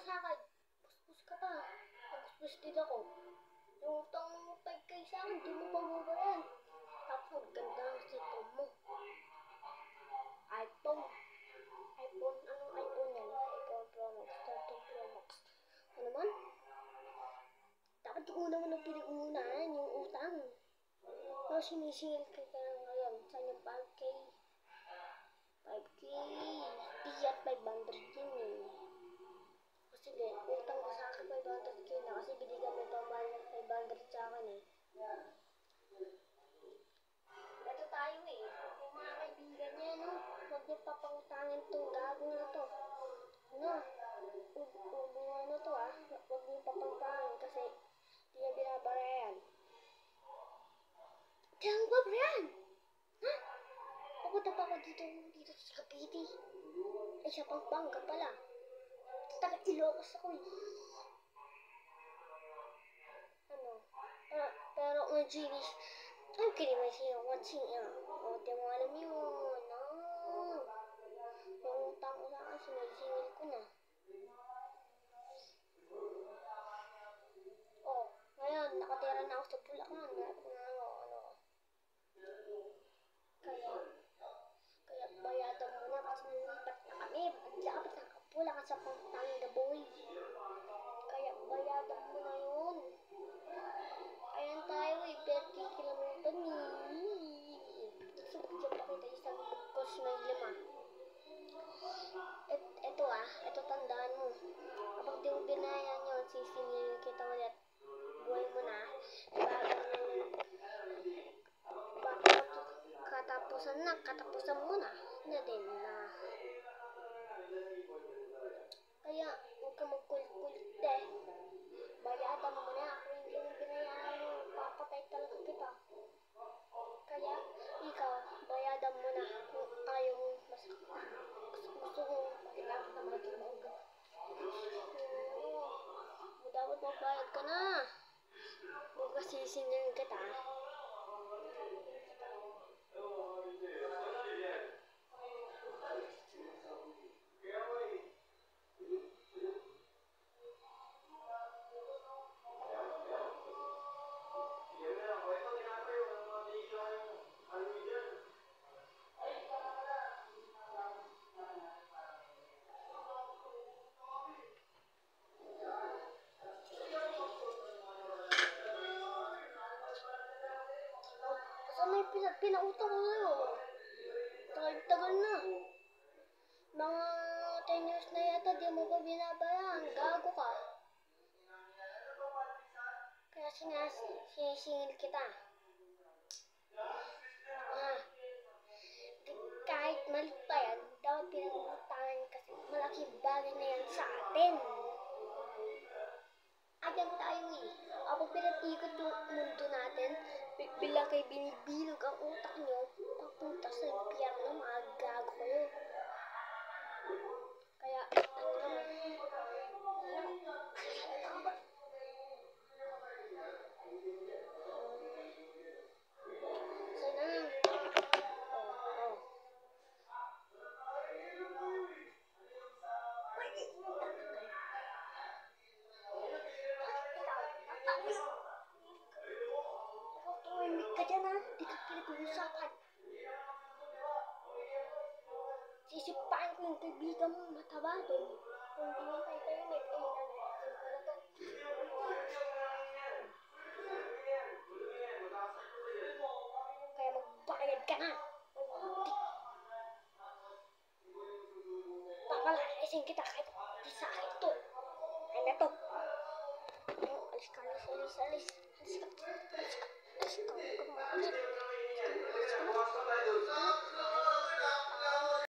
sa akin. Puspus ka pa. Puspus din ako. Yung utang mo 5K sa akin, di mo pa mabayan. Tapos ang ganda ng cellphone mo. iPhone. Anong iPhone yan? iPhone Pro Max, 13 Pro Max. Ano naman? Dapat yung una mo na pinag-uunahan, yung utang. No, sinisingil ka ngayon. Saan yung 5K? 5K. Di yan 500 yun eh. Kasi utang ko sa akin 500K na kasi binigyan mo pa mahal ng 500 sa akin eh. Ito tayo eh. Yung mga kaibigan niya, no? Huwag niyo papangutangin itong gago na to. Ano? Ano to ah? Huwag niyo papangutangin kasi di niya binabayaran. Kailangan ba yan? Ha? Papunta pa ako dito sa Cavite. Ay, sa Pampanga pala. Taga Ilocos ako eh. Ano? Pero ang Genius, I'm kidding myself. Watching yan. O, di mo alam yun. No. Yung utang ko sa akin, sinisingil ko na. O, ngayon, nakatira na ako sa Bulacan. Kaya bayadan mo na kasi nilipat na kami. Lapit na Bulacan sa Pampanga, boy. Kaya bayadan mo na yun. Ayan tayo eh, pero kikilimutan eh. So, bigyan pa kita isang bukos na 5. Ito tandaan mo. Kapag di mo binayan yun, sisingilin kita ulit. Buhay mo na. Katapusan mo na din na. Kaya, huwag ka magkulit-kulit eh. Bayadan mo na. Kung hindi mo binayan mo, papatay talaga kita. Kaya, ikaw, bayadan mo na. Kung ayaw mo masakit. Gusto mo, kailangan na maging mauga. Dapat magbayad ka na. Huwag ka sisingilin kita. Pinautang ko ngayon. Tagal na. Mga 10 years na yata, di mo pa binabayan. Gago ka. Kaya sinisingil kita. Kahit malit pa yan, dapat pinag-utangan kasi malaking bagay na yan sa atin. Ayan tayo eh. Kapag pinatikot yung mundo natin, bilang kay binibilog ang utak nyo, papunta sa impyerno, mga gago kayo. Kaya, tumimik ka dyan ha, di ka pinag-uusapan. Sisipain ko yung kaibigan mo mataba doon. Kung di mo kayo tahimik, kaya magbayad ka na. Papalaisin kita kahit di sa akin to. Ay na to. Alis ka. Alis ka.